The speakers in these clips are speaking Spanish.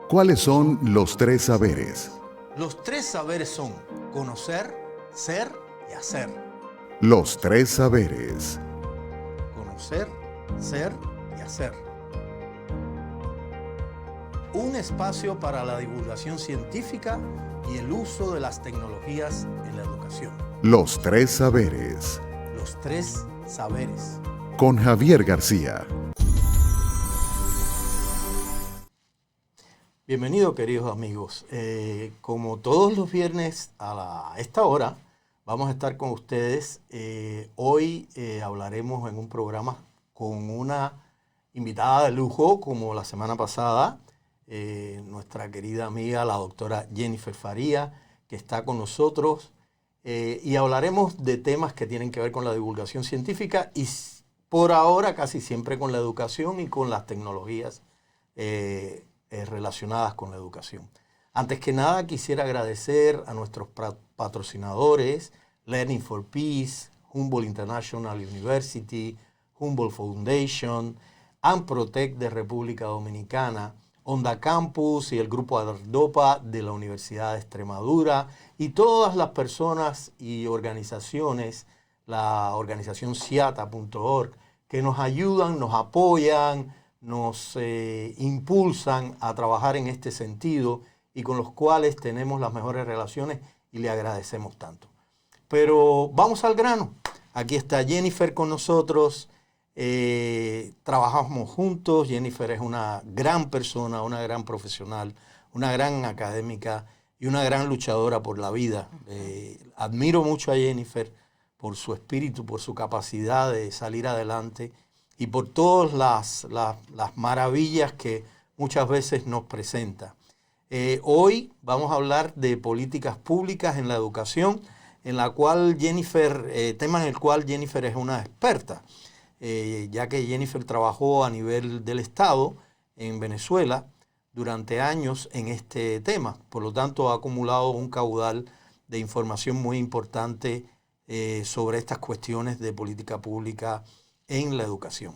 ¿Cuáles son los tres saberes? Los tres saberes son conocer, ser y hacer. Los tres saberes. Conocer, ser y hacer. Un espacio para la divulgación científica y el uso de las tecnologías en la educación. Los tres saberes. Los tres saberes. Con Javier García. Bienvenidos, queridos amigos. Como todos los viernes a esta hora, vamos a estar con ustedes. Hoy hablaremos en un programa con una invitada de lujo, como la semana pasada, nuestra querida amiga, la doctora Jennifer Faría, que está con nosotros. Y hablaremos de temas que tienen que ver con la divulgación científica y por ahora casi siempre con la educación y con las tecnologías relacionadas con la educación. Antes que nada, quisiera agradecer a nuestros patrocinadores, Learning for Peace, Humboldt International University, Humboldt Foundation, AmProtec de República Dominicana, Onda Campus y el Grupo Ardopa de la Universidad de Extremadura y todas las personas y organizaciones, la organización ciata.org, que nos ayudan, nos apoyan, nos impulsan a trabajar en este sentido y con los cuales tenemos las mejores relaciones y le agradecemos tanto. Pero vamos al grano. Aquí está Jennifer con nosotros. Trabajamos juntos. Jennifer es una gran persona, una gran profesional, una gran académica y una gran luchadora por la vida. Admiro mucho a Jennifer por su espíritu, por su capacidad de salir adelante y por todas las maravillas que muchas veces nos presenta. Hoy vamos a hablar de políticas públicas en la educación, en la cual tema en el cual Jennifer es una experta, ya que Jennifer trabajó a nivel del Estado en Venezuela durante años en este tema. Por lo tanto, ha acumulado un caudal de información muy importante sobre estas cuestiones de política pública en la educación.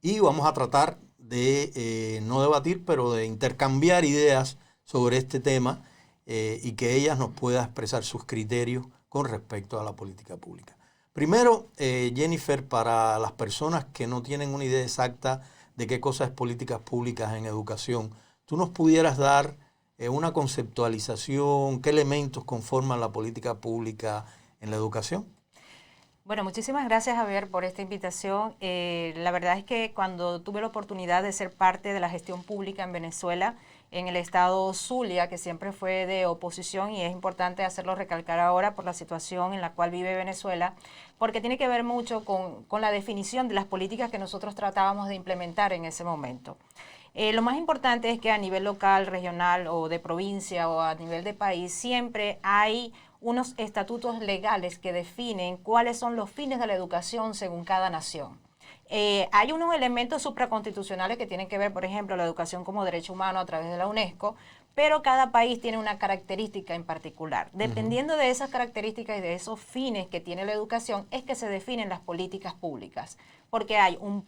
Y vamos a tratar de no debatir, pero de intercambiar ideas sobre este tema y que ella nos pueda expresar sus criterios con respecto a la política pública. Primero, Jennifer, para las personas que no tienen una idea exacta de qué cosa es políticas públicas en educación, ¿tú nos pudieras dar una conceptualización, qué elementos conforman la política pública en la educación? Bueno, muchísimas gracias, Javier, por esta invitación. La verdad es que cuando tuve la oportunidad de ser parte de la gestión pública en Venezuela, en el estado Zulia, que siempre fue de oposición, y es importante hacerlo recalcar ahora por la situación en la cual vive Venezuela, porque tiene que ver mucho con la definición de las políticas que nosotros tratábamos de implementar en ese momento. Lo más importante es que a nivel local, regional o de provincia o a nivel de país siempre hay unos estatutos legales que definen cuáles son los fines de la educación según cada nación. Hay unos elementos supraconstitucionales que tienen que ver, por ejemplo, la educación como derecho humano a través de la UNESCO, pero cada país tiene una característica en particular. Dependiendo de esas características y de esos fines que tiene la educación, es que se definen las políticas públicas, porque hay un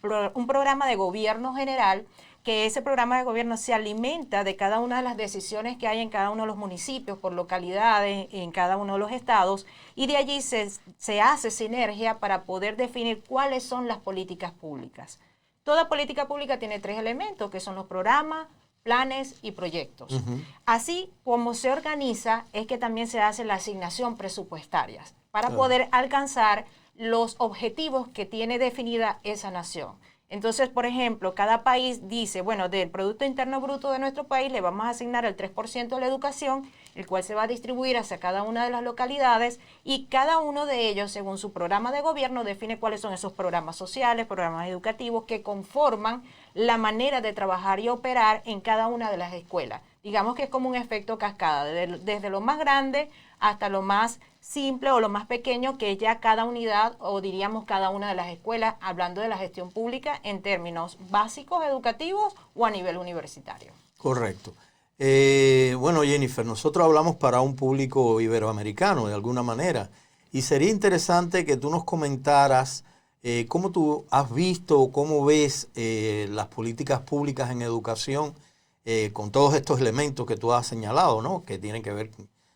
programa de gobierno general, que ese programa de gobierno se alimenta de cada una de las decisiones que hay en cada uno de los municipios, por localidades, en cada uno de los estados, y de allí se hace sinergia para poder definir cuáles son las políticas públicas. Toda política pública tiene tres elementos, que son los programas, planes y proyectos. Así como se organiza, es que también se hace la asignación presupuestaria para poder alcanzar los objetivos que tiene definida esa nación. Entonces, por ejemplo, cada país dice, bueno, del Producto Interno Bruto de nuestro país le vamos a asignar el 3% a la educación, el cual se va a distribuir hacia cada una de las localidades y cada uno de ellos, según su programa de gobierno, define cuáles son esos programas sociales, programas educativos que conforman la manera de trabajar y operar en cada una de las escuelas. Digamos que es como un efecto cascada, desde lo más grande hasta lo más simple o lo más pequeño, que es ya cada unidad o diríamos cada una de las escuelas, hablando de la gestión pública en términos básicos educativos o a nivel universitario. Correcto. Bueno, Jennifer, nosotros hablamos para un público iberoamericano de alguna manera y sería interesante que tú nos comentaras cómo tú has visto o cómo ves las políticas públicas en educación con todos estos elementos que tú has señalado, ¿no? Que tienen que ver,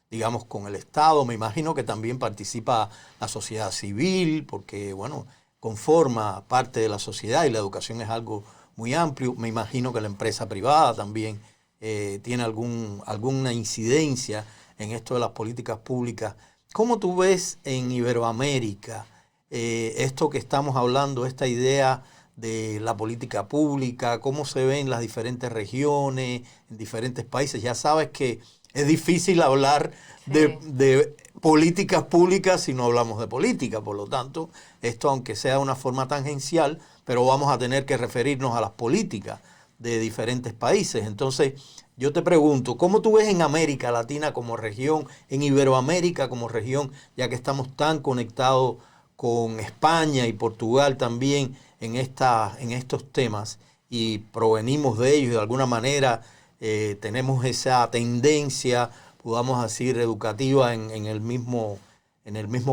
digamos, con el Estado. Me imagino que también participa la sociedad civil, porque, bueno, conforma parte de la sociedad y la educación es algo muy amplio. Me imagino que la empresa privada también tiene alguna incidencia en esto de las políticas públicas. ¿Cómo tú ves en Iberoamérica esto que estamos hablando, esta idea de la política pública? ¿Cómo se ve en las diferentes regiones, en diferentes países? Ya sabes que es difícil hablar de políticas públicas si no hablamos de política. Por lo tanto, esto, aunque sea de una forma tangencial, pero vamos a tener que referirnos a las políticas de diferentes países. Entonces, yo te pregunto, ¿cómo tú ves en América Latina como región, en Iberoamérica como región, ya que estamos tan conectados con España y Portugal también en estos temas y provenimos de ellos de alguna manera, tenemos esa tendencia, podamos decir, educativa en el mismo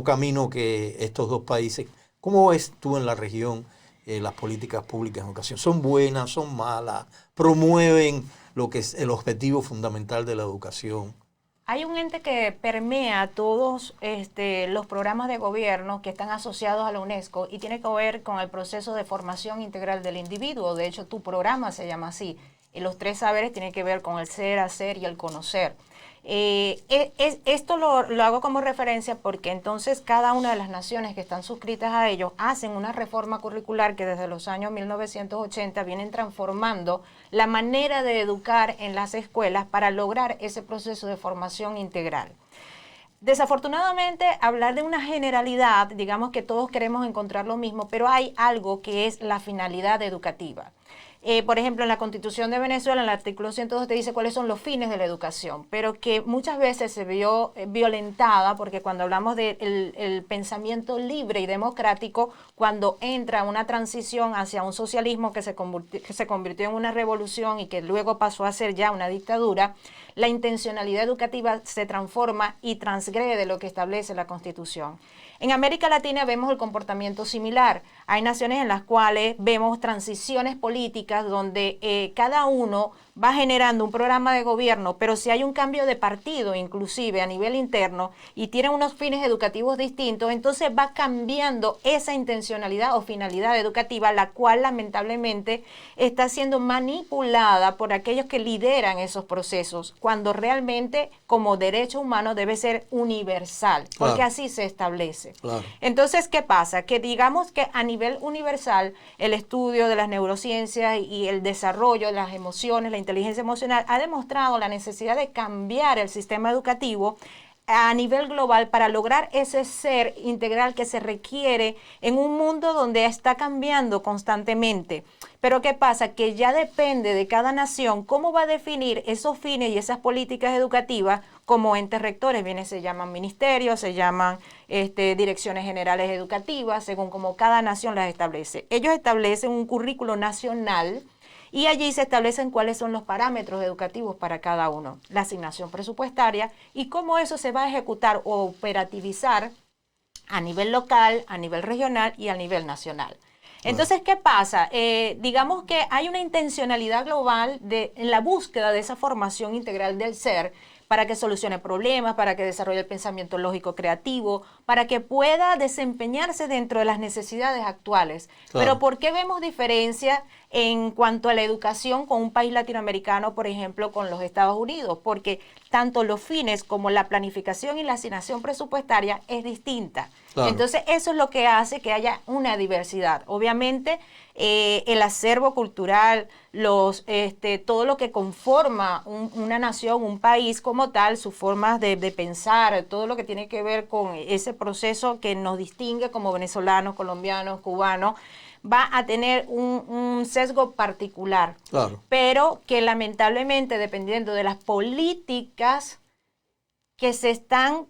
camino que estos dos países? ¿Cómo ves tú en la región las políticas públicas en educación? ¿Son buenas, son malas? ¿Promueven lo que es el objetivo fundamental de la educación? Hay un ente que permea todos los programas de gobierno que están asociados a la UNESCO y tiene que ver con el proceso de formación integral del individuo. De hecho, tu programa se llama así. Y los 3 saberes tienen que ver con el ser, hacer y el conocer. Esto lo hago como referencia porque entonces cada una de las naciones que están suscritas a ellos hacen una reforma curricular que desde los años 1980 vienen transformando la manera de educar en las escuelas para lograr ese proceso de formación integral. Desafortunadamente, hablar de una generalidad, digamos que todos queremos encontrar lo mismo, pero hay algo que es la finalidad educativa. Por ejemplo, en la Constitución de Venezuela, en el artículo 102 te dice cuáles son los fines de la educación, pero que muchas veces se vio violentada porque cuando hablamos del pensamiento libre y democrático, cuando entra una transición hacia un socialismo que se convirtió en una revolución y que luego pasó a ser ya una dictadura, la intencionalidad educativa se transforma y transgrede lo que establece la Constitución. En América Latina vemos el comportamiento similar. Hay naciones en las cuales vemos transiciones políticas donde cada uno va generando un programa de gobierno, pero si hay un cambio de partido, inclusive a nivel interno, y tienen unos fines educativos distintos, entonces va cambiando esa intencionalidad o finalidad educativa, la cual lamentablemente está siendo manipulada por aquellos que lideran esos procesos, cuando realmente como derecho humano debe ser universal, porque Claro. así se establece. Claro. Entonces, ¿qué pasa? Que digamos que a nivel universal el estudio de las neurociencias y el desarrollo de las emociones, la inteligencia emocional, ha demostrado la necesidad de cambiar el sistema educativo a nivel global para lograr ese ser integral que se requiere en un mundo donde está cambiando constantemente. Pero ¿qué pasa? Que ya depende de cada nación cómo va a definir esos fines y esas políticas educativas como entes rectores. Bien, se llaman ministerios, se llaman direcciones generales educativas, según como cada nación las establece. Ellos establecen un currículo nacional y allí se establecen cuáles son los parámetros educativos para cada uno, la asignación presupuestaria y cómo eso se va a ejecutar o operativizar a nivel local, a nivel regional y a nivel nacional. Entonces, ¿qué pasa? Digamos que hay una intencionalidad global en la búsqueda de esa formación integral del ser para que solucione problemas, para que desarrolle el pensamiento lógico creativo, para que pueda desempeñarse dentro de las necesidades actuales. Claro. Pero ¿por qué vemos diferencia en cuanto a la educación con un país latinoamericano, por ejemplo, con los Estados Unidos? Porque tanto los fines como la planificación y la asignación presupuestaria es distinta. Claro. Entonces, eso es lo que hace que haya una diversidad. Obviamente, el acervo cultural, todo lo que conforma una nación, un país como tal, sus formas de pensar, todo lo que tiene que ver con ese proceso que nos distingue como venezolanos, colombianos, cubanos, va a tener un sesgo particular. Claro. Pero que lamentablemente, dependiendo de las políticas que se están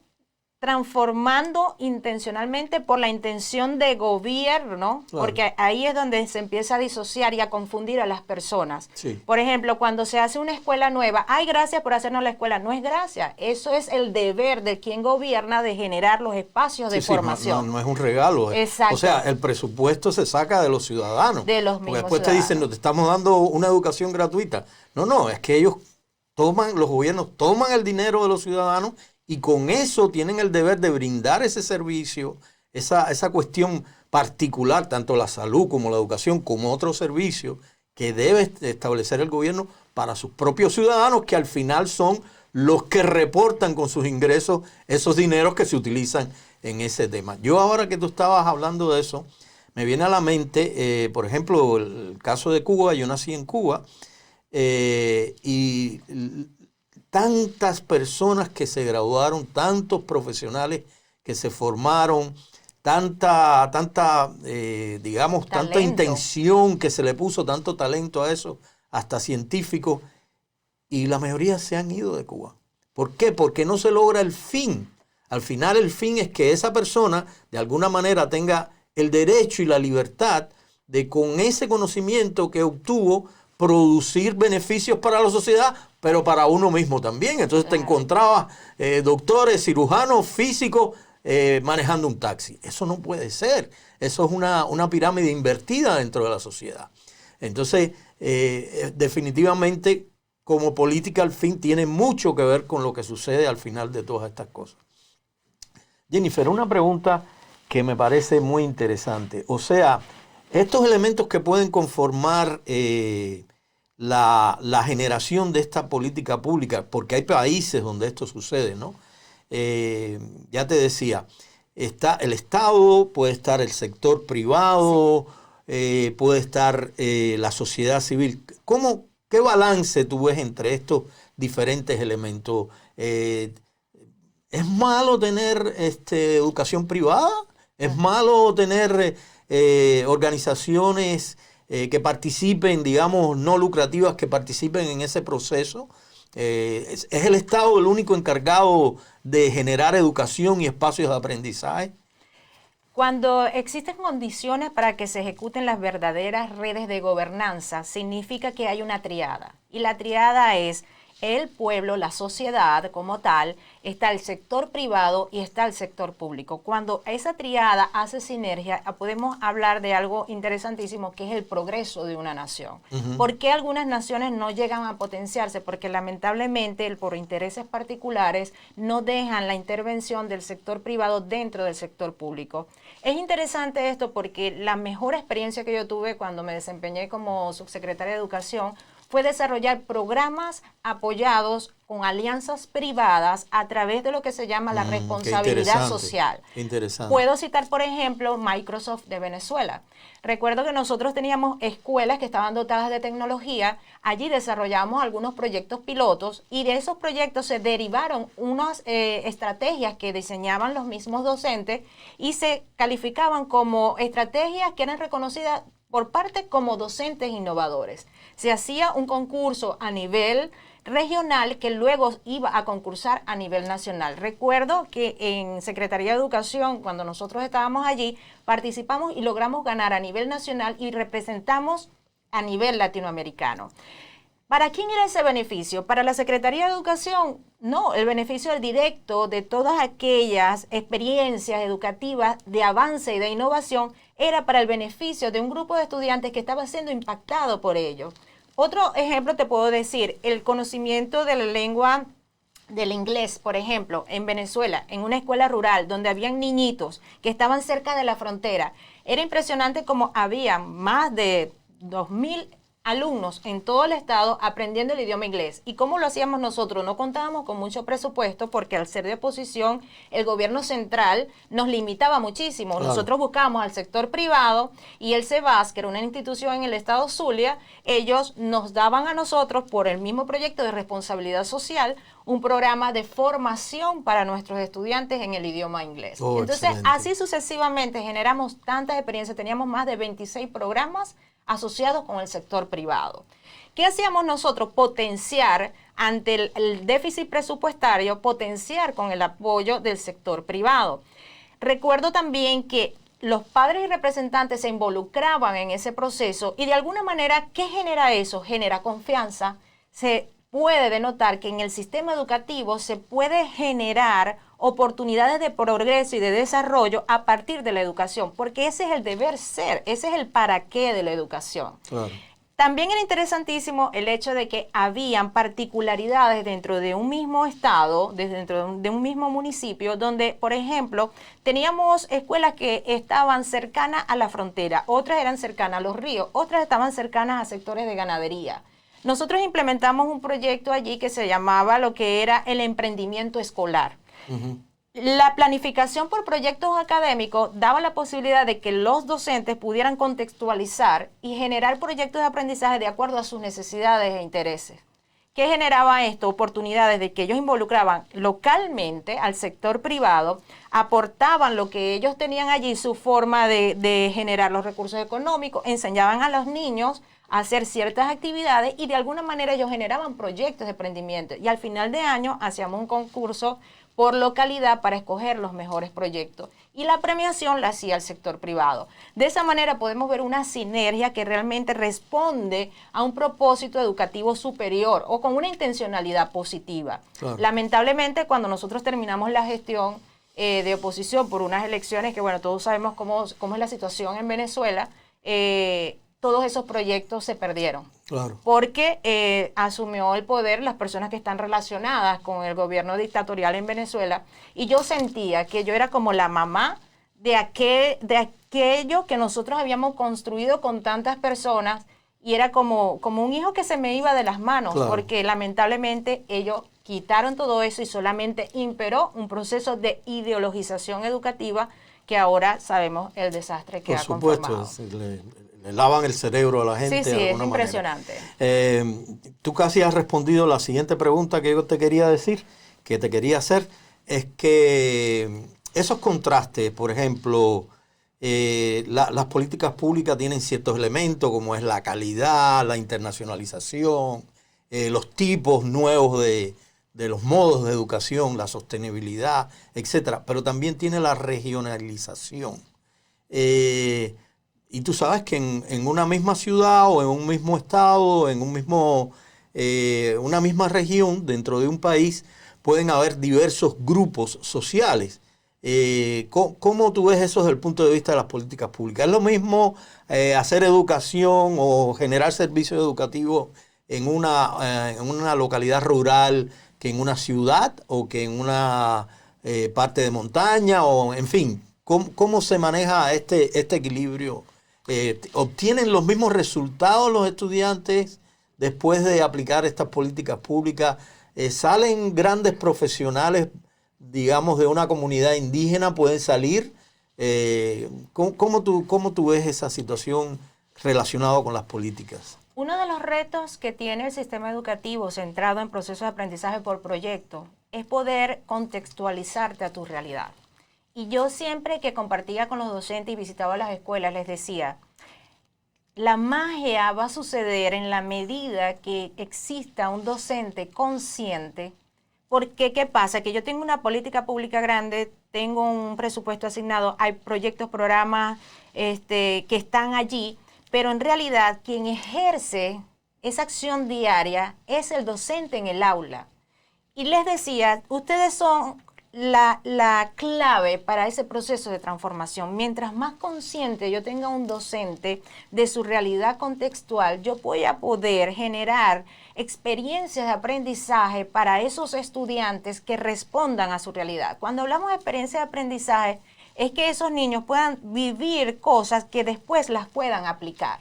transformando intencionalmente por la intención de gobierno, Claro. porque ahí es donde se empieza a disociar y a confundir a las personas. Sí. Por ejemplo, cuando se hace una escuela nueva, ay, gracias por hacernos la escuela. No es gracia, eso es el deber de quien gobierna de generar los espacios de Sí, formación. no es un regalo. Exacto. O sea, el presupuesto se saca de los ciudadanos. De los Porque mismos después te dicen, no, te estamos dando una educación gratuita. No, es que ellos los gobiernos toman el dinero de los ciudadanos y con eso tienen el deber de brindar ese servicio, esa cuestión particular, tanto la salud como la educación, como otros servicios que debe establecer el gobierno para sus propios ciudadanos, que al final son los que reportan con sus ingresos esos dineros que se utilizan en ese tema. Yo ahora que tú estabas hablando de eso, me viene a la mente, por ejemplo, el caso de Cuba. Yo nací en Cuba y tantas personas que se graduaron, tantos profesionales que se formaron, tanta intención que se le puso, tanto talento a eso, hasta científicos, y la mayoría se han ido de Cuba. ¿Por qué? Porque no se logra el fin. Al final el fin es que esa persona de alguna manera tenga el derecho y la libertad de, con ese conocimiento que obtuvo, producir beneficios para la sociedad, pero para uno mismo también. Entonces te encontrabas doctores, cirujanos, físicos manejando un taxi. Eso no puede ser. Eso es una pirámide invertida dentro de la sociedad. Entonces, definitivamente, como política al fin, tiene mucho que ver con lo que sucede al final de todas estas cosas. Jennifer, una pregunta que me parece muy interesante. O sea, estos elementos que pueden conformar la generación de esta política pública, porque hay países donde esto sucede, ¿no? Ya te decía, está el Estado, puede estar el sector privado, puede estar la sociedad civil. ¿Qué balance tú ves entre estos diferentes elementos? ¿Es malo tener educación privada? ¿Es malo tener organizaciones que participen, digamos, no lucrativas, que participen en ese proceso? ¿Es el Estado el único encargado de generar educación y espacios de aprendizaje? Cuando existen condiciones para que se ejecuten las verdaderas redes de gobernanza, significa que hay una triada. Y la triada es el pueblo, la sociedad como tal, está el sector privado y está el sector público. Cuando esa triada hace sinergia, podemos hablar de algo interesantísimo, que es el progreso de una nación. ¿Por qué algunas naciones no llegan a potenciarse? Porque lamentablemente, por intereses particulares, no dejan la intervención del sector privado dentro del sector público. Es interesante esto porque la mejor experiencia que yo tuve cuando me desempeñé como subsecretaria de Educación fue desarrollar programas apoyados con alianzas privadas a través de lo que se llama la responsabilidad social. Interesante. Puedo citar, por ejemplo, Microsoft de Venezuela. Recuerdo que nosotros teníamos escuelas que estaban dotadas de tecnología. Allí desarrollamos algunos proyectos pilotos y de esos proyectos se derivaron unas estrategias que diseñaban los mismos docentes y se calificaban como estrategias que eran reconocidas por parte como docentes innovadores. Se hacía un concurso a nivel regional que luego iba a concursar a nivel nacional. Recuerdo que en Secretaría de Educación, cuando nosotros estábamos allí, participamos y logramos ganar a nivel nacional y representamos a nivel latinoamericano. ¿Para quién era ese beneficio? ¿Para la Secretaría de Educación? No, el beneficio es directo de todas aquellas experiencias educativas de avance y de innovación era para el beneficio de un grupo de estudiantes que estaba siendo impactado por ello. Otro ejemplo te puedo decir, el conocimiento de la lengua del inglés, por ejemplo, en Venezuela, en una escuela rural donde habían niñitos que estaban cerca de la frontera. Era impresionante como había más de 2.000 alumnos en todo el estado aprendiendo el idioma inglés. ¿Y cómo lo hacíamos nosotros? No contábamos con mucho presupuesto porque al ser de oposición, el gobierno central nos limitaba muchísimo. Claro. Nosotros buscábamos al sector privado y el CEBAS, que era una institución en el estado Zulia, ellos nos daban a nosotros, por el mismo proyecto de responsabilidad social, un programa de formación para nuestros estudiantes en el idioma inglés. Entonces, excelente. Así sucesivamente generamos tantas experiencias. Teníamos más de 26 programas asociados con el sector privado. ¿Qué hacíamos nosotros? Potenciar ante el déficit presupuestario, potenciar con el apoyo del sector privado. Recuerdo también que los padres y representantes se involucraban en ese proceso y de alguna manera, ¿qué genera eso? Genera confianza. Se puede denotar que en el sistema educativo se puede generar oportunidades de progreso y de desarrollo a partir de la educación, porque ese es el deber ser, ese es el para qué de la educación. Claro. También era interesantísimo el hecho de que habían particularidades dentro de un mismo estado, dentro de un mismo municipio, donde, por ejemplo, teníamos escuelas que estaban cercanas a la frontera, otras eran cercanas a los ríos, otras estaban cercanas a sectores de ganadería. Nosotros implementamos un proyecto allí que se llamaba lo que era el emprendimiento escolar. Uh-huh. La planificación por proyectos académicos daba la posibilidad de que los docentes pudieran contextualizar y generar proyectos de aprendizaje de acuerdo a sus necesidades e intereses. ¿Qué generaba esto? Oportunidades de que ellos involucraban localmente al sector privado, aportaban lo que ellos tenían allí, su forma de generar los recursos económicos, enseñaban a los niños a hacer ciertas actividades y de alguna manera ellos generaban proyectos de emprendimiento. Y al final de año hacíamos un concurso por localidad para escoger los mejores proyectos. Y la premiación la hacía el sector privado. De esa manera podemos ver una sinergia que realmente responde a un propósito educativo superior o con una intencionalidad positiva. Claro. Lamentablemente, cuando nosotros terminamos la gestión de oposición por unas elecciones, que bueno, todos sabemos cómo es la situación en Venezuela, todos esos proyectos se perdieron. Claro. Porque asumió el poder las personas que están relacionadas con el gobierno dictatorial en Venezuela y yo sentía que yo era como la mamá de aquello que nosotros habíamos construido con tantas personas y era como un hijo que se me iba de las manos. Claro. Porque lamentablemente ellos quitaron todo eso y solamente imperó un proceso de ideologización educativa que ahora sabemos el desastre que ha conformado. Por supuesto, le lavan el cerebro a la gente. Sí, es impresionante. Tú casi has respondido la siguiente pregunta que yo te quería decir, que te quería hacer, es que esos contrastes, por ejemplo, las políticas públicas tienen ciertos elementos como es la calidad, la internacionalización, los tipos nuevos de los modos de educación, la sostenibilidad, etcétera, pero también tiene la regionalización. Y tú sabes que en una misma ciudad o en un mismo estado, en una misma región dentro de un país, pueden haber diversos grupos sociales. ¿Cómo tú ves eso desde el punto de vista de las políticas públicas? ¿Es lo mismo hacer educación o generar servicios educativos en una localidad rural que en una ciudad o que en una parte de montaña? O en fin, ¿cómo se maneja este equilibrio? ¿Obtienen los mismos resultados los estudiantes después de aplicar estas políticas públicas? ¿Salen grandes profesionales, digamos, de una comunidad indígena? ¿Pueden salir? ¿Cómo tú ves esa situación relacionada con las políticas? Uno de los retos que tiene el sistema educativo centrado en procesos de aprendizaje por proyecto es poder contextualizarte a tu realidad. Y yo siempre que compartía con los docentes y visitaba las escuelas les decía, la magia va a suceder en la medida que exista un docente consciente, porque ¿qué pasa? Que yo tengo una política pública grande, tengo un presupuesto asignado, hay proyectos, programas que están allí, pero en realidad quien ejerce esa acción diaria es el docente en el aula. Y les decía, ustedes son la clave para ese proceso de transformación. Mientras más consciente yo tenga un docente de su realidad contextual, yo voy a poder generar experiencias de aprendizaje para esos estudiantes que respondan a su realidad. Cuando hablamos de experiencia de aprendizaje, es que esos niños puedan vivir cosas que después las puedan aplicar.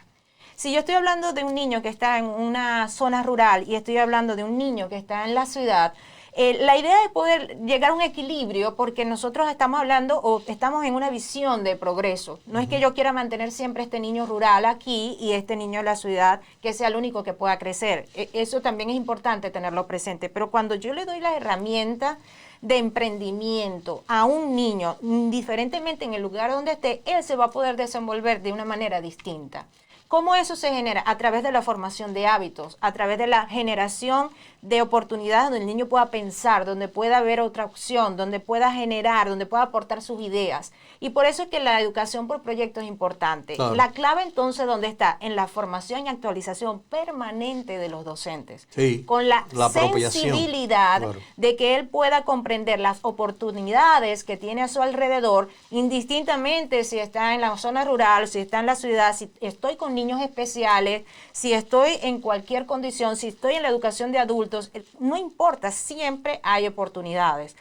Si yo estoy hablando de un niño que está en una zona rural y estoy hablando de un niño que está en la ciudad, la idea es poder llegar a un equilibrio porque nosotros estamos hablando o estamos en una visión de progreso. No es que yo quiera mantener siempre este niño rural aquí y este niño en la ciudad que sea el único que pueda crecer. Eso también es importante tenerlo presente. Pero cuando yo le doy la herramienta de emprendimiento a un niño, indiferentemente en el lugar donde esté, él se va a poder desenvolver de una manera distinta. ¿Cómo eso se genera? A través de la formación de hábitos, a través de la generación de oportunidades donde el niño pueda pensar, donde pueda haber otra opción, donde pueda generar, donde pueda aportar sus ideas. Y por eso es que la educación por proyecto es importante. Claro. La clave entonces, ¿dónde está? En la formación y actualización permanente de los docentes. Sí, Con la apropiación. sensibilidad Claro. de que él pueda comprender las oportunidades que tiene a su alrededor, indistintamente si está en la zona rural, si está en la ciudad, si estoy con niños especiales, si estoy en cualquier condición, si estoy en la educación de adultos, no importa, siempre hay oportunidades.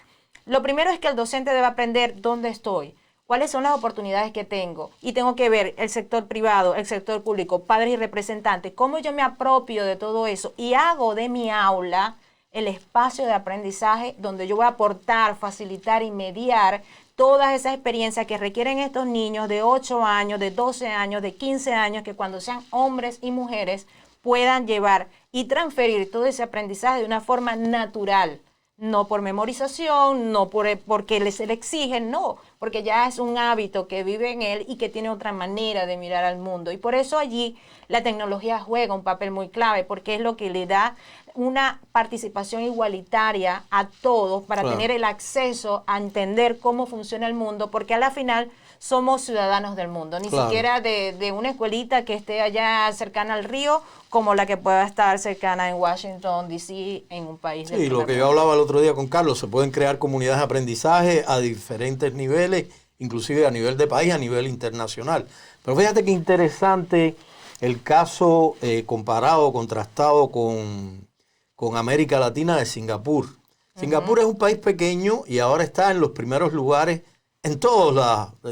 Lo primero es que el docente debe aprender dónde estoy, cuáles son las oportunidades que tengo, y tengo que ver el sector privado, el sector público, padres y representantes, cómo yo me apropio de todo eso y hago de mi aula el espacio de aprendizaje donde yo voy a aportar, facilitar y mediar todas esas experiencias que requieren estos niños de 8 años, de 12 años, de 15 años, que cuando sean hombres y mujeres puedan llevar y transferir todo ese aprendizaje de una forma natural, no por memorización, no porque se le exigen, no, porque ya es un hábito que vive en él y que tiene otra manera de mirar al mundo. Y por eso allí la tecnología juega un papel muy clave, porque es lo que le da una participación igualitaria a todos para Claro. tener el acceso a entender cómo funciona el mundo, porque a la final somos ciudadanos del mundo, ni Claro. siquiera de una escuelita que esté allá cercana al río, como la que pueda estar cercana en Washington, D.C., en un país del Sí, lo primer que yo mundo. hablaba el otro día con Carlos, se pueden crear comunidades de aprendizaje a diferentes niveles, inclusive a nivel de país, a nivel internacional. Pero fíjate qué interesante el caso comparado, contrastado con América Latina de Singapur. Singapur es un país pequeño y ahora está en los primeros lugares en todas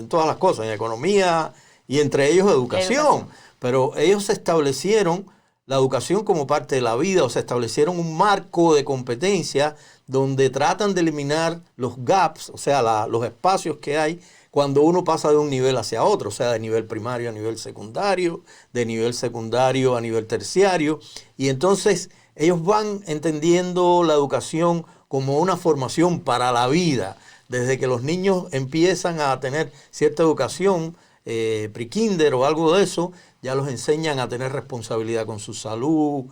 las cosas, en economía y entre ellos educación. Pero ellos establecieron la educación como parte de la vida, o sea, establecieron un marco de competencia donde tratan de eliminar los gaps, o sea, los espacios que hay cuando uno pasa de un nivel hacia otro, o sea, de nivel primario a nivel secundario, de nivel secundario a nivel terciario. Y entonces ellos van entendiendo la educación como una formación para la vida. Desde que los niños empiezan a tener cierta educación, pre-kinder o algo de eso, ya los enseñan a tener responsabilidad con su salud,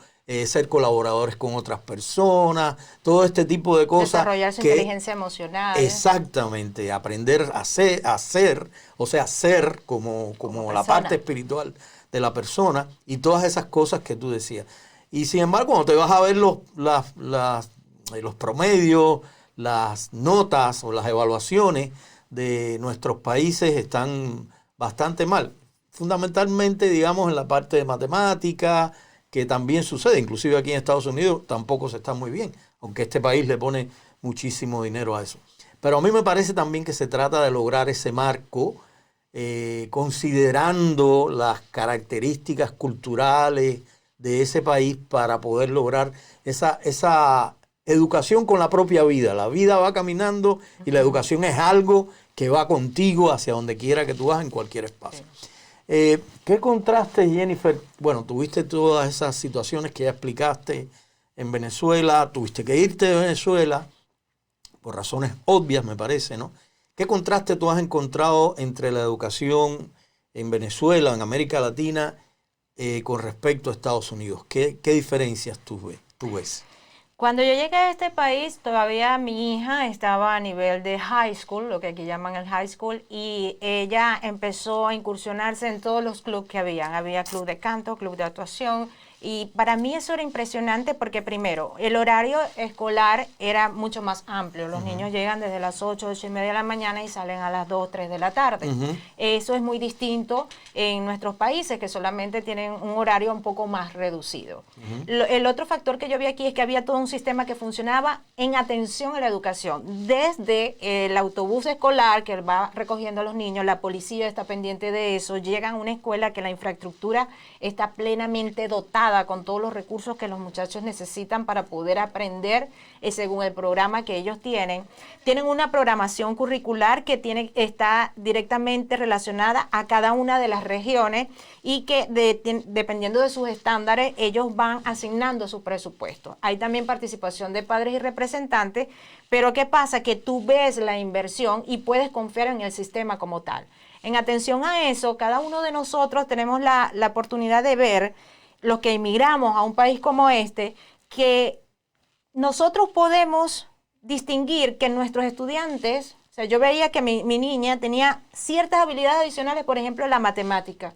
ser colaboradores con otras personas, todo este tipo de cosas. Desarrollar su inteligencia emocional. Exactamente, aprender a ser, o sea, ser como la parte espiritual de la persona y todas esas cosas que tú decías. Y sin embargo, cuando te vas a ver los promedios, las notas o las evaluaciones de nuestros países están bastante mal. Fundamentalmente, digamos, en la parte de matemática, que también sucede, inclusive aquí en Estados Unidos tampoco se está muy bien, aunque este país le pone muchísimo dinero a eso. Pero a mí me parece también que se trata de lograr ese marco, considerando las características culturales de ese país para poder lograr esa educación con la propia vida. La vida va caminando y la educación es algo que va contigo hacia donde quiera que tú vas en cualquier espacio. ¿Qué contraste, Jennifer? Bueno, tuviste todas esas situaciones que ya explicaste en Venezuela, tuviste que irte de Venezuela por razones obvias, me parece, ¿no? ¿Qué contraste tú has encontrado entre la educación en Venezuela, en América Latina, con respecto a Estados Unidos? ¿Qué diferencias tú ves? Cuando yo llegué a este país, todavía mi hija estaba a nivel de high school, lo que aquí llaman el high school, y ella empezó a incursionarse en todos los clubes que había. Había club de canto, club de actuación, y para mí eso era impresionante porque primero, el horario escolar era mucho más amplio. Los niños llegan desde las 8, 8:30 de la mañana y salen a las 2, 3 de la tarde. Eso es muy distinto en nuestros países que solamente tienen un horario un poco más reducido. El otro factor que yo vi aquí es que había todo un sistema que funcionaba en atención a la educación. Desde el autobús escolar que va recogiendo a los niños, la policía está pendiente de eso, llegan a una escuela que la infraestructura está plenamente dotada con todos los recursos que los muchachos necesitan para poder aprender según el programa que ellos tienen. Tienen una programación curricular que está directamente relacionada a cada una de las regiones y que dependiendo de sus estándares, ellos van asignando su presupuesto. Hay también participación de padres y representantes, pero ¿qué pasa? Que tú ves la inversión y puedes confiar en el sistema como tal. En atención a eso, cada uno de nosotros tenemos la oportunidad de ver, los que emigramos a un país como este, que nosotros podemos distinguir que nuestros estudiantes, o sea, yo veía que mi niña tenía ciertas habilidades adicionales, por ejemplo, la matemática.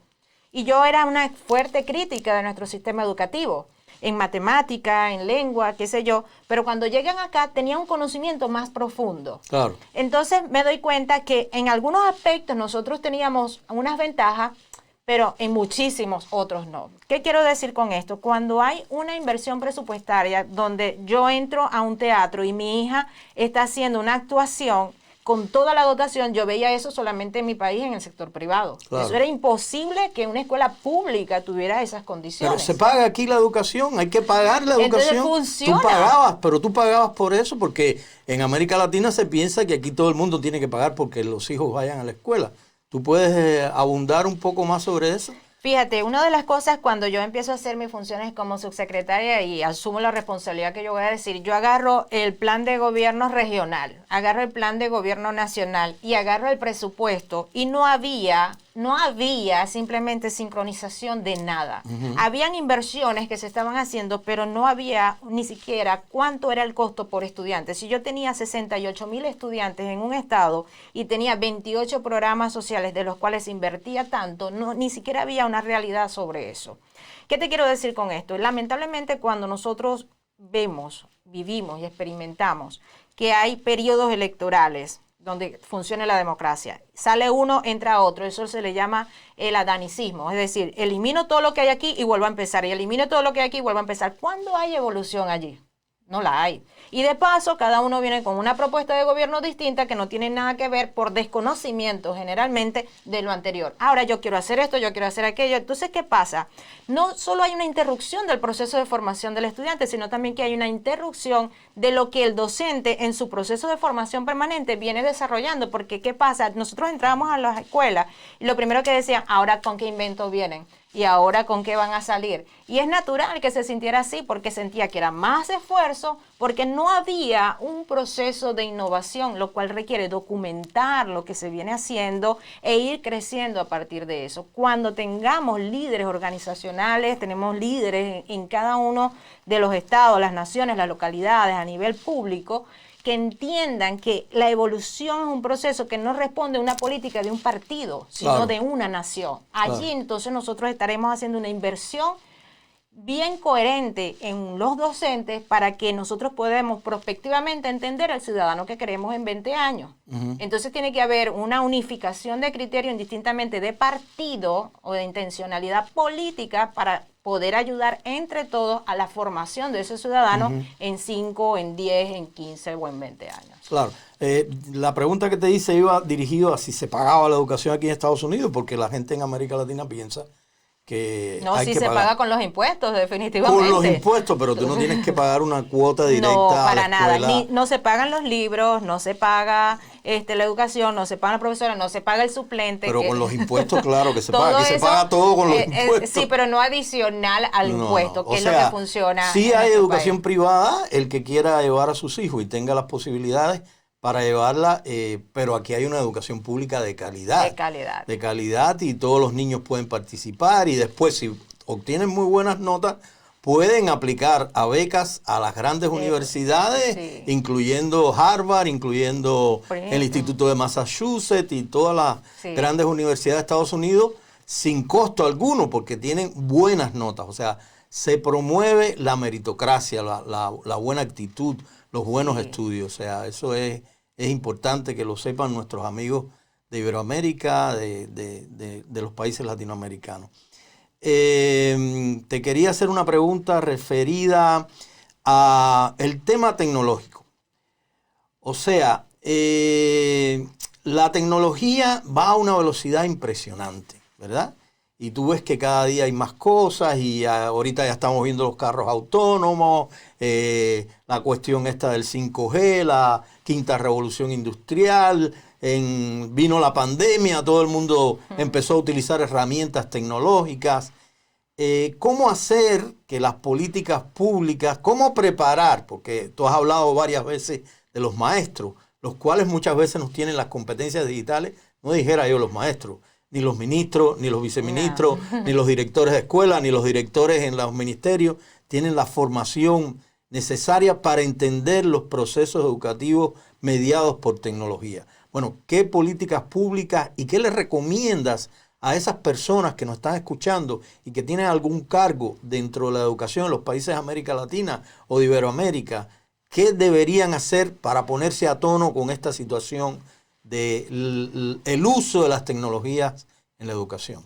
Y yo era una fuerte crítica de nuestro sistema educativo, en matemática, en lengua, qué sé yo, pero cuando llegan acá tenían un conocimiento más profundo. Claro. Entonces me doy cuenta que en algunos aspectos nosotros teníamos unas ventajas, pero en muchísimos otros no. ¿Qué quiero decir con esto? Cuando hay una inversión presupuestaria donde yo entro a un teatro y mi hija está haciendo una actuación con toda la dotación, yo veía eso solamente en mi país, en el sector privado. Claro. Eso era imposible que una escuela pública tuviera esas condiciones. Pero se paga aquí la educación, hay que pagar la educación. Entonces funciona. Tú pagabas por eso, porque en América Latina se piensa que aquí todo el mundo tiene que pagar porque los hijos vayan a la escuela. ¿Tú puedes abundar un poco más sobre eso? Fíjate, una de las cosas cuando yo empiezo a hacer mis funciones como subsecretaria y asumo la responsabilidad que yo voy a decir, yo agarro el plan de gobierno regional, agarro el plan de gobierno nacional y agarro el presupuesto y no había simplemente sincronización de nada. Habían inversiones que se estaban haciendo, pero no había ni siquiera cuánto era el costo por estudiante. Si yo tenía 68,000 estudiantes en un estado y tenía 28 programas sociales de los cuales invertía tanto, ni siquiera había una realidad sobre eso. ¿Qué te quiero decir con esto? Lamentablemente cuando nosotros vivimos y experimentamos que hay periodos electorales donde funcione la democracia. Sale uno, entra otro. Eso se le llama el adanicismo. Es decir, elimino todo lo que hay aquí y vuelvo a empezar. Y elimino todo lo que hay aquí y vuelvo a empezar. ¿Cuándo hay evolución allí? No la hay. Y de paso, cada uno viene con una propuesta de gobierno distinta que no tiene nada que ver por desconocimiento generalmente de lo anterior. Ahora yo quiero hacer esto, yo quiero hacer aquello. Entonces, ¿qué pasa? No solo hay una interrupción del proceso de formación del estudiante, sino también que hay una interrupción de lo que el docente en su proceso de formación permanente viene desarrollando. Porque, ¿qué pasa? Nosotros entrábamos a las escuelas y lo primero que decían, ahora ¿con qué invento vienen? ¿Y ahora con qué van a salir? Y es natural que se sintiera así porque sentía que era más esfuerzo, porque no había un proceso de innovación, lo cual requiere documentar lo que se viene haciendo e ir creciendo a partir de eso. Cuando tengamos líderes organizacionales, tenemos líderes en cada uno de los estados, las naciones, las localidades, a nivel público, que entiendan que la evolución es un proceso que no responde a una política de un partido, sino Claro. de una nación. Allí Claro. entonces nosotros estaremos haciendo una inversión bien coherente en los docentes para que nosotros podamos prospectivamente entender al ciudadano que queremos en 20 años. Entonces tiene que haber una unificación de criterios indistintamente de partido o de intencionalidad política para poder ayudar entre todos a la formación de ese ciudadano en 5, en 10, en 15 o en 20 años. Claro. La pregunta que te hice iba dirigido a si se pagaba la educación aquí en Estados Unidos, porque la gente en América Latina piensa que No, hay sí que se pagar paga con los impuestos, definitivamente. con los impuestos, pero tú no tienes que pagar una cuota directa No, a para la nada. escuela. No se pagan los libros, no se paga la educación, no se paga la profesora, no se paga el suplente. Pero con los impuestos, claro que se todo paga. Aquí se eso, paga todo con los impuestos. Sí, pero no adicional al impuesto, No. que O es sea, lo que funciona. Sí en hay nuestro educación país. privada, el que quiera llevar a sus hijos y tenga las posibilidades para llevarla, pero aquí hay una educación pública de calidad. De calidad. De calidad, y todos los niños pueden participar, y después si obtienen muy buenas notas pueden aplicar a becas a las grandes universidades, sí. incluyendo Harvard, incluyendo Por ejemplo. el Instituto de Massachusetts y todas las Sí. grandes universidades de Estados Unidos, sin costo alguno, porque tienen buenas notas. O sea, se promueve la meritocracia, la buena actitud, los buenos Sí. estudios. O sea, eso es importante que lo sepan nuestros amigos de Iberoamérica, de los países latinoamericanos. Te quería hacer una pregunta referida a el tema tecnológico. O sea, la tecnología va a una velocidad impresionante, ¿verdad? Y tú ves que cada día hay más cosas, y ahorita ya estamos viendo los carros autónomos, la cuestión esta del 5G, la quinta revolución industrial, vino la pandemia, todo el mundo empezó a utilizar herramientas tecnológicas. ¿Cómo hacer que las políticas públicas, cómo preparar? Porque tú has hablado varias veces de los maestros, los cuales muchas veces no tienen las competencias digitales, no dijera yo los maestros, ni los ministros, ni los viceministros, ni los directores de escuela, ni los directores en los ministerios tienen la formación necesaria para entender los procesos educativos mediados por tecnología. Bueno, ¿qué políticas públicas y qué le recomiendas a esas personas que nos están escuchando y que tienen algún cargo dentro de la educación en los países de América Latina o de Iberoamérica? ¿Qué deberían hacer para ponerse a tono con esta situación del uso de las tecnologías en la educación?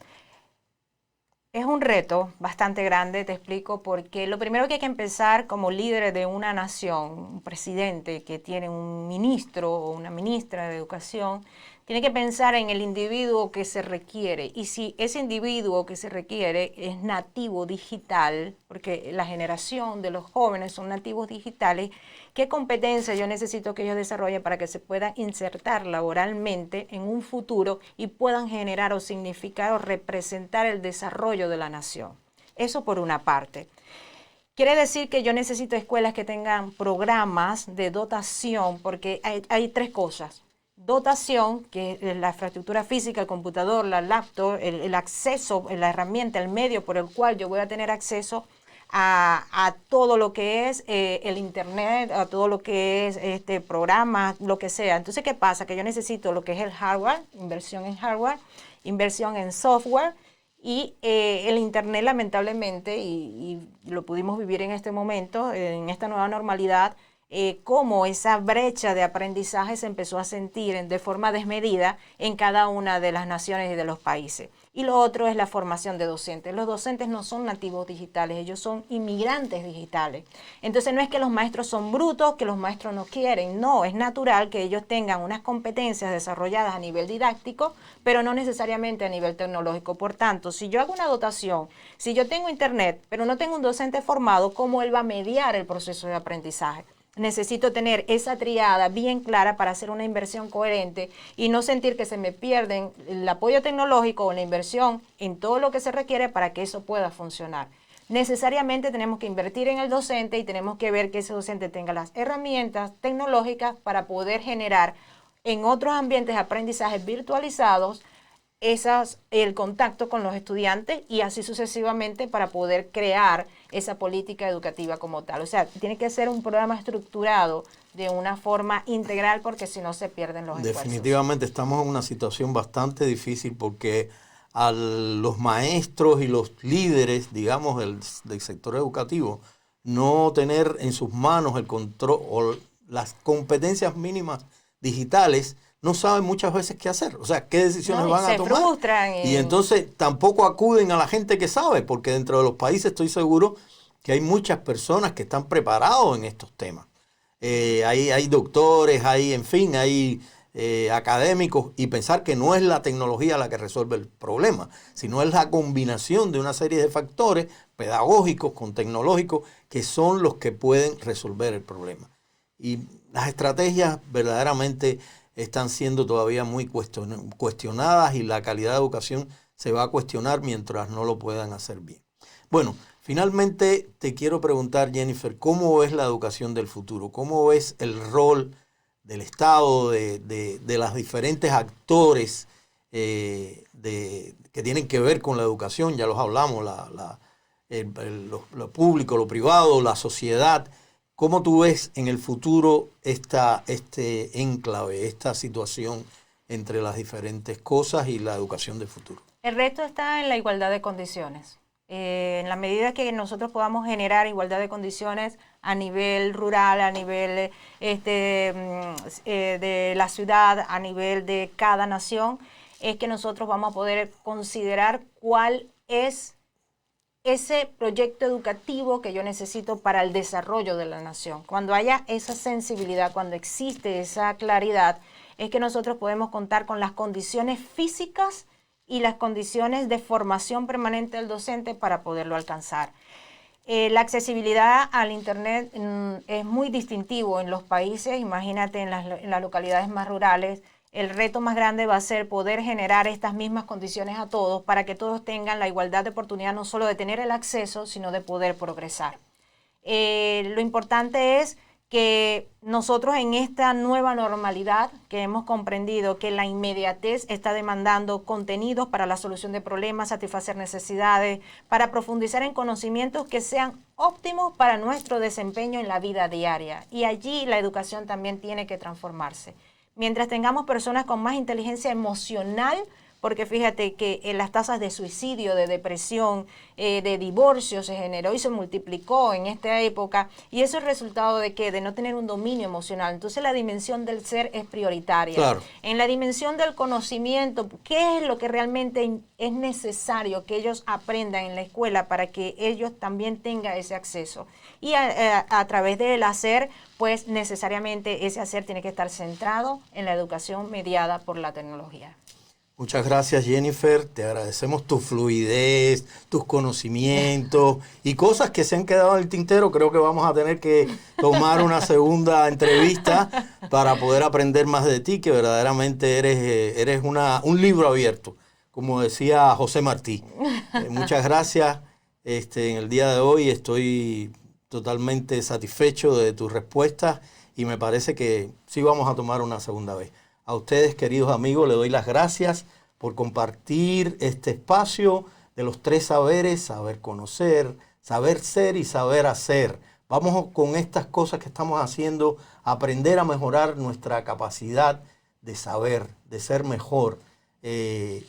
Es un reto bastante grande, te explico, porque lo primero que hay que empezar como líder de una nación, un presidente que tiene un ministro o una ministra de educación, tiene que pensar en el individuo que se requiere. Y si ese individuo que se requiere es nativo digital, porque la generación de los jóvenes son nativos digitales, ¿qué competencias yo necesito que ellos desarrollen para que se puedan insertar laboralmente en un futuro y puedan generar o significar o representar el desarrollo de la nación? Eso por una parte. Quiere decir que yo necesito escuelas que tengan programas de dotación, porque hay tres cosas. Dotación, que es la infraestructura física, el computador, la laptop, el acceso, la herramienta, el medio por el cual yo voy a tener acceso a todo lo que es el internet, a todo lo que es programas, lo que sea. Entonces, ¿qué pasa? Que yo necesito lo que es el hardware, inversión en hardware, inversión en software, y el internet, lamentablemente, y lo pudimos vivir en este momento, en esta nueva normalidad, cómo esa brecha de aprendizaje se empezó a sentir de forma desmedida en cada una de las naciones y de los países. Y lo otro es la formación de docentes. Los docentes no son nativos digitales, ellos son inmigrantes digitales. Entonces no es que los maestros son brutos, que los maestros no quieren, no, es natural que ellos tengan unas competencias desarrolladas a nivel didáctico, pero no necesariamente a nivel tecnológico. Por tanto, si yo hago una dotación, si yo tengo internet, pero no tengo un docente formado, ¿cómo él va a mediar el proceso de aprendizaje? Necesito tener esa triada bien clara para hacer una inversión coherente y no sentir que se me pierden el apoyo tecnológico o la inversión en todo lo que se requiere para que eso pueda funcionar. Necesariamente tenemos que invertir en el docente y tenemos que ver que ese docente tenga las herramientas tecnológicas para poder generar en otros ambientes de aprendizaje virtualizados el contacto con los estudiantes y así sucesivamente para poder crear esa política educativa como tal. O sea, tiene que ser un programa estructurado de una forma integral porque si no se pierden los esfuerzos. Definitivamente estamos en una situación bastante difícil porque a los maestros y los líderes, digamos, del sector educativo, no tener en sus manos el control o las competencias mínimas digitales, no saben muchas veces qué hacer, o sea, qué decisiones van a tomar. Se frustran. Y entonces tampoco acuden a la gente que sabe, porque dentro de los países estoy seguro que hay muchas personas que están preparados en estos temas. Hay doctores, hay académicos, y pensar que no es la tecnología la que resuelve el problema, sino es la combinación de una serie de factores pedagógicos con tecnológicos que son los que pueden resolver el problema. Y las estrategias verdaderamente están siendo todavía muy cuestionadas y la calidad de educación se va a cuestionar mientras no lo puedan hacer bien. Bueno, finalmente te quiero preguntar, Jennifer, ¿cómo ves la educación del futuro? ¿Cómo ves el rol del Estado, de los diferentes actores que tienen que ver con la educación? Ya los hablamos, lo público, lo privado, la sociedad. ¿Cómo tú ves en el futuro este enclave, esta situación entre las diferentes cosas y la educación del futuro? El reto está en la igualdad de condiciones. En la medida que nosotros podamos generar igualdad de condiciones a nivel rural, a nivel de la ciudad, a nivel de cada nación, es que nosotros vamos a poder considerar cuál es ese proyecto educativo que yo necesito para el desarrollo de la nación. Cuando haya esa sensibilidad, cuando existe esa claridad, es que nosotros podemos contar con las condiciones físicas y las condiciones de formación permanente del docente para poderlo alcanzar. La accesibilidad al Internet es muy distintivo en los países. Imagínate en las localidades más rurales. El reto más grande va a ser poder generar estas mismas condiciones a todos para que todos tengan la igualdad de oportunidad, no solo de tener el acceso, sino de poder progresar. Lo importante es que nosotros en esta nueva normalidad que hemos comprendido que la inmediatez está demandando contenidos para la solución de problemas, satisfacer necesidades, para profundizar en conocimientos que sean óptimos para nuestro desempeño en la vida diaria. Y allí la educación también tiene que transformarse. Mientras tengamos personas con más inteligencia emocional, porque fíjate que las tasas de suicidio, de depresión, de divorcio se generó y se multiplicó en esta época, y eso es resultado de que de no tener un dominio emocional. Entonces la dimensión del ser es prioritaria. Claro. En la dimensión del conocimiento, ¿qué es lo que realmente es necesario que ellos aprendan en la escuela para que ellos también tengan ese acceso? Y a través del hacer, pues necesariamente ese hacer tiene que estar centrado en la educación mediada por la tecnología. Muchas gracias, Jennifer. Te agradecemos tu fluidez, tus conocimientos y cosas que se han quedado en el tintero. Creo que vamos a tener que tomar una segunda entrevista para poder aprender más de ti, que verdaderamente eres un libro abierto, como decía José Martí. Muchas gracias. En el día de hoy estoy totalmente satisfecho de tus respuestas y me parece que sí vamos a tomar una segunda vez. A ustedes, queridos amigos, les doy las gracias por compartir este espacio de los 3 saberes: saber conocer, saber ser y saber hacer. Vamos con estas cosas que estamos haciendo a aprender a mejorar nuestra capacidad de saber, de ser mejor.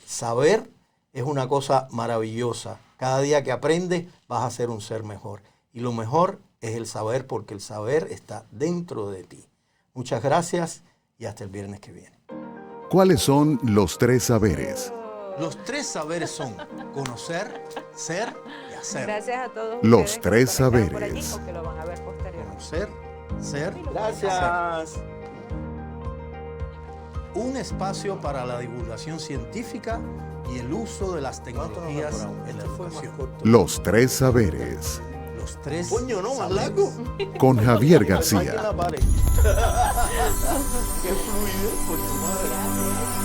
Saber es una cosa maravillosa. Cada día que aprendes vas a ser un ser mejor. Y lo mejor es el saber, porque el saber está dentro de ti. Muchas gracias y hasta el viernes que viene. ¿Cuáles son los 3 saberes? Los 3 saberes son conocer, ser y hacer. Gracias a todos Los ustedes que 3 conectaron por allí saberes. o que lo van a ver posteriormente. Conocer, ser, Gracias. un espacio para la divulgación científica y el uso de las tecnologías en la educación. Los 3 saberes. Los 3 Coño, no, más saberes. largo. Con Javier Aquí en García. la pared. Qué fluidez, por tu madre.